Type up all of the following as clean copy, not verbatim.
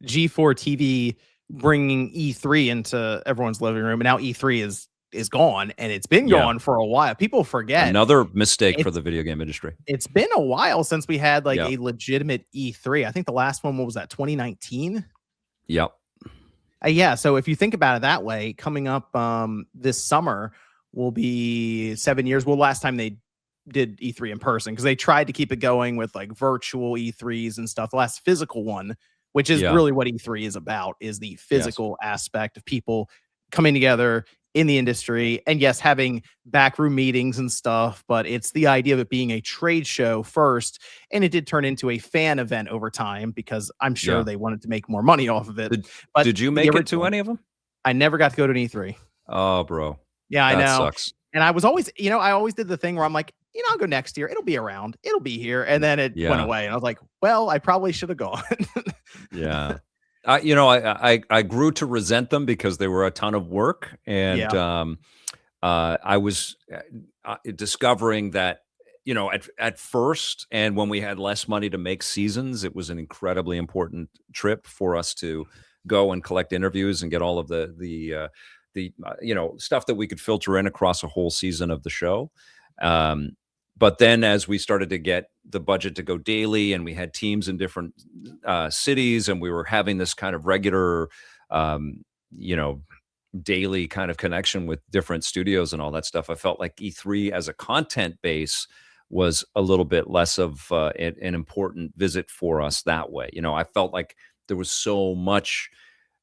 G4 TV bringing E3 into everyone's living room, and now E3 is gone, and it's been Yeah. gone for a while. People forget. Another mistake for It's the video game industry. it's been a while since we had like Yeah. a legitimate E3. I think the last one, what was that, 2019? Yep. Yeah, so if you think about it that way, coming up this summer will be 7 years. Well, last time they did E3 in person, because they tried to keep it going with like virtual E3s and stuff. The last physical one, which is Yeah. really what E3 is about, is the Yes. physical aspect of people coming together in the industry, and yes, having backroom meetings and stuff, but it's the idea of it being a trade show first, and it did turn into a fan event over time, because I'm sure Yeah. they wanted to make more money off of it. Did, But did you the make it to original- any of them? I never got to go to an E3. Oh, bro. Yeah, I That know. sucks. And I was always, I always did the thing where I'm like, I'll go next year. It'll be around. It'll be here. And then it Yeah. went away. And I was like, well, I probably should have gone. Yeah. I grew to resent them because they were a ton of work. And Yeah. I was discovering that, at first, and when we had less money to make seasons, it was an incredibly important trip for us to go and collect interviews and get all of the stuff that we could filter in across a whole season of the show. But then as we started to get the budget to go daily, and we had teams in different cities, and we were having this kind of regular, daily kind of connection with different studios and all that stuff, I felt like E3 as a content base was a little bit less of an important visit for us that way. I felt like there was so much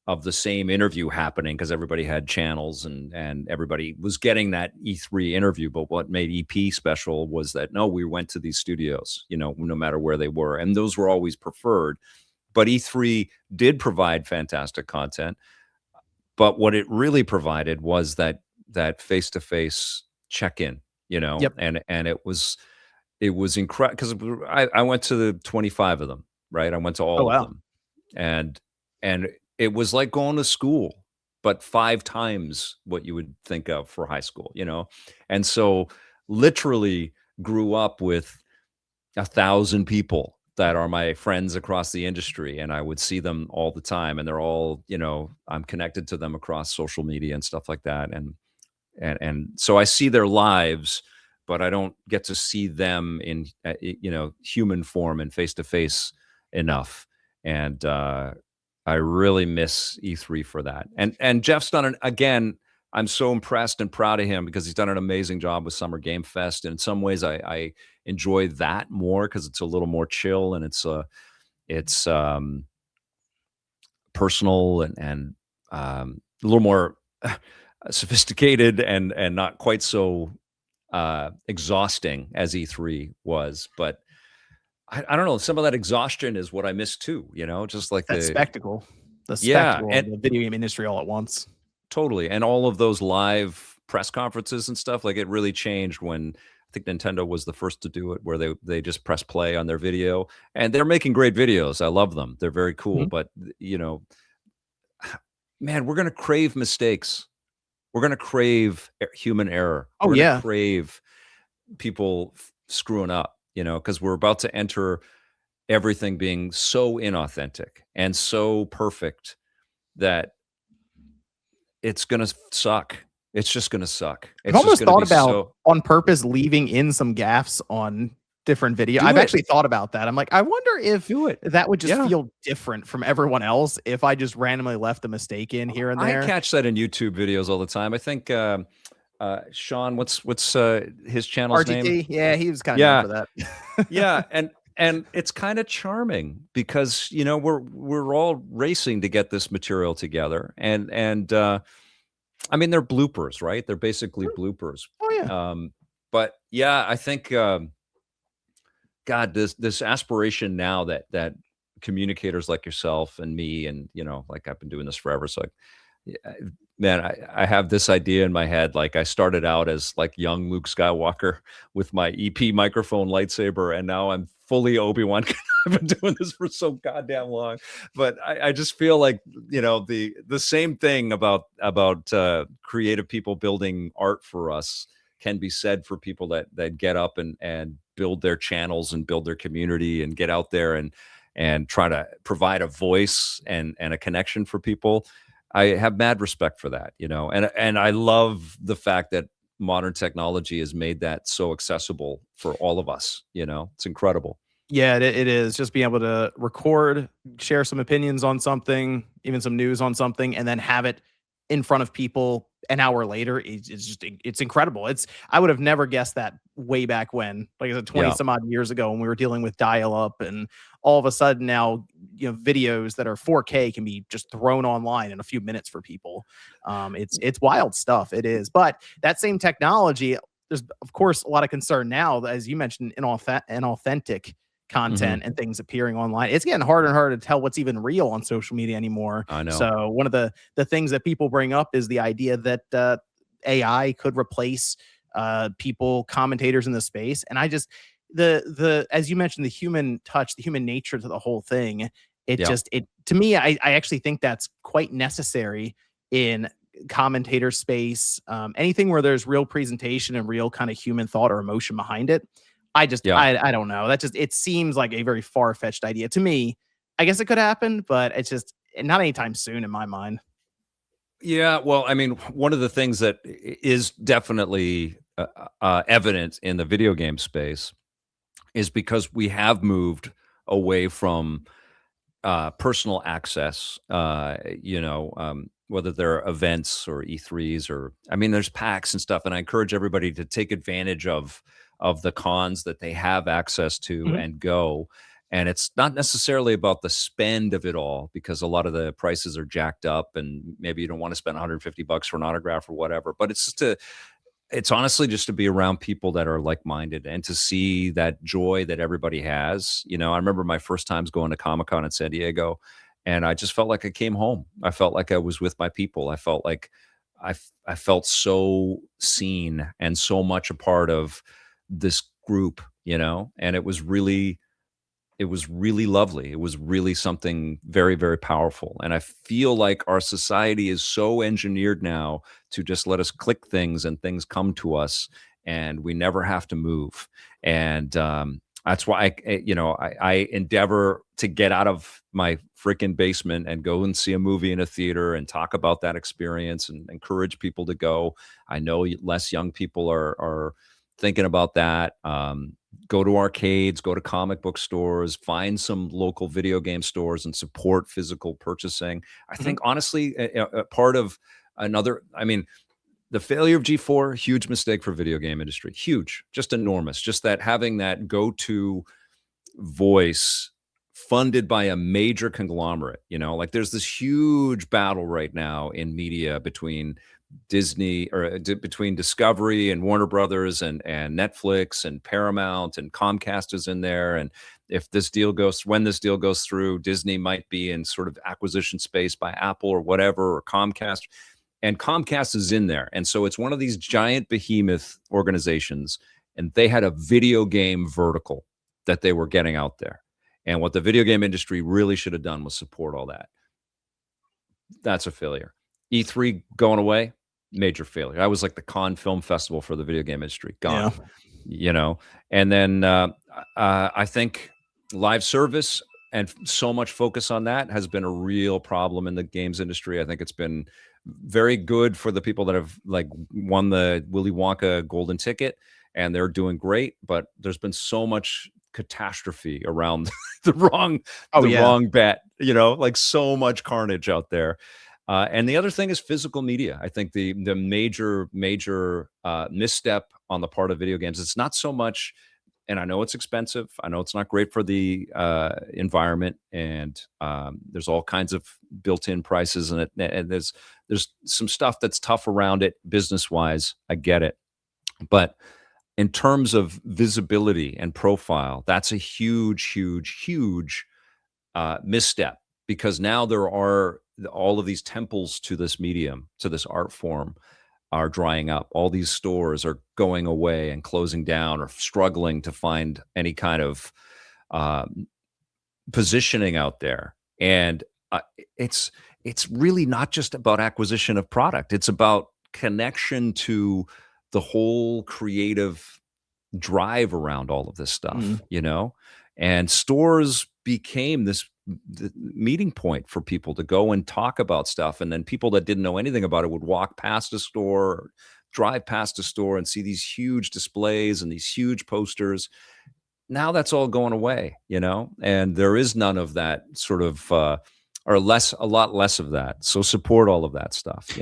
of the same interview happening because everybody had channels and everybody was getting that E3 interview. But what made EP special was that, no, we went to these studios, no matter where they were. And those were always preferred. But E3 did provide fantastic content. But what it really provided was that face-to-face check-in, Yep. and it was incredible, because I went to the 25 of them, right? I went to all Oh, wow. of them. And it was like going to school, but 5 times what you would think of for high school, And so literally grew up with 1,000 people that are my friends across the industry, and I would see them all the time, and they're all, I'm connected to them across social media and stuff like that. And so I see their lives, but I don't get to see them in, human form and face to face enough. And, I really miss E3 for that. And Jeff's done again, I'm so impressed and proud of him because he's done an amazing job with Summer Game Fest. And in some ways I enjoy that more because it's a little more chill, and it's personal and a little more sophisticated and not quite so exhausting as E3 was. But I don't know. Some of that exhaustion is what I miss too, just like That spectacle. The Yeah, spectacle and of the video game industry all at once. totally. And all of those live press conferences and stuff, like it really changed when I think Nintendo was the first to do it, where they just press play on their video, and they're making great videos. I love them. They're very cool. Mhm. But, man, we're going to crave mistakes. We're going to crave human error. Oh, We're going yeah. to crave people screwing up, because we're about to enter everything being so inauthentic and so perfect that it's going to suck. It's just going to suck. I've It's just almost gonna thought be about so. on purpose leaving in some gaffes on different video. Do I've it. actually thought about that. I'm like, I wonder if Do it. that would just Yeah. feel different from everyone else if I just randomly left a mistake in here and there. I catch that in YouTube videos all the time. I think Sean, what's his channel's name? RGT, yeah, he was kind of Yeah. known for that. Yeah, and it's kind of charming because we're all racing to get this material together, and I mean, they're bloopers, right? They're basically bloopers. Oh yeah. But yeah, I think God, this aspiration now that communicators like yourself and me, and like I've been doing this forever, so yeah, man, I have this idea in my head. Like I started out as like young Luke Skywalker with my EP microphone lightsaber, and now I'm fully Obi-Wan. I've been doing this for so goddamn long, but I just feel like the same thing about creative people building art for us can be said for people that get up and build their channels and build their community and get out there and try to provide a voice and a connection for people. I have mad respect for that, and I love the fact that modern technology has made that so accessible for all of us. It's incredible. Yeah, it is just being able to record, share some opinions on something, even some news on something, and then have it in front of people an hour later. It's just it's incredible. I would have never guessed that way back when, like I said, 20 Yeah. some odd years ago, when we were dealing with dial up, and all of a sudden now, videos that are 4K can be just thrown online in a few minutes for people. It's wild stuff. It is, but that same technology, there's of course a lot of concern now, as you mentioned, inauthentic content Mhm. and things appearing online. It's getting harder and harder to tell what's even real on social media anymore. I know. So one of the things that people bring up is the idea that AI could replace people, commentators in the space. And I just the as you mentioned, the human touch, the human nature to the whole thing. Yeah. It to me, I actually think that's quite necessary in commentator space. Anything where there's real presentation and real kind of human thought or emotion behind it. Yeah. I don't know. It seems like a very far-fetched idea to me. I guess it could happen, but it's just not anytime soon in my mind. Yeah, well, I mean, one of the things that is definitely evident in the video game space is because we have moved away from personal access, whether they're events or E3s, or I mean, there's PAX and stuff, and I encourage everybody to take advantage of the cons that they have access to Mhm. and go. And it's not necessarily about the spend of it all, because a lot of the prices are jacked up, and maybe you don't want to spend 150 bucks for an autograph or whatever. But it's honestly just to be around people that are like-minded and to see that joy that everybody has. I remember my first times going to Comic-Con in San Diego, and I just felt like I came home. I felt like I was with my people. I felt like I felt so seen and so much a part of this group, and it was really lovely. It was really something very, very powerful. And I feel like our society is so engineered now to just let us click things and things come to us, and we never have to move. And that's why I endeavor to get out of my freaking basement and go and see a movie in a theater and talk about that experience and encourage people to go. I know less young people are thinking about that. Go to arcades, go to comic book stores, find some local video game stores and support physical purchasing. I Mhm. think honestly, a part of another, I mean, the failure of G4, huge mistake for video game industry, huge, just enormous. Just that having that go-to voice funded by a major conglomerate, like there's this huge battle right now in media between Disney, or between Discovery and Warner Brothers and Netflix and Paramount, and Comcast is in there. And when this deal goes through, Disney might be in sort of acquisition space by Apple or whatever, or Comcast. And Comcast is in there. And so it's one of these giant behemoth organizations, and they had a video game vertical that they were getting out there. And what the video game industry really should have done was support all that. That's a failure. E3 going away, major failure. That was like the Cannes Film Festival for the video game industry, gone. Yeah. And then I think live service and so much focus on that has been a real problem in the games industry. I think it's been very good for the people that have like won the Willy Wonka golden ticket, and they're doing great. But there's been so much catastrophe around the wrong Oh the yeah. wrong bet, like so much carnage out there. And the other thing is physical media. I think the major misstep on the part of video games, it's not so much, and I know it's expensive. I know it's not great for the environment, and there's all kinds of built-in prices, and there's some stuff that's tough around it business-wise. I get it, but in terms of visibility and profile, that's a huge, huge, huge misstep, because now there are all of these temples to this medium, to this art form, are drying up. All these stores are going away and closing down, or struggling to find any kind of positioning out there. And it's really not just about acquisition of product. It's about connection to the whole creative drive around all of this stuff, Mhm. and stores became this the meeting point for people to go and talk about stuff. And then people that didn't know anything about it would walk past a store, or drive past a store and see these huge displays and these huge posters. Now that's all going away, and there is none of that sort of, or a lot less of that. So support all of that stuff.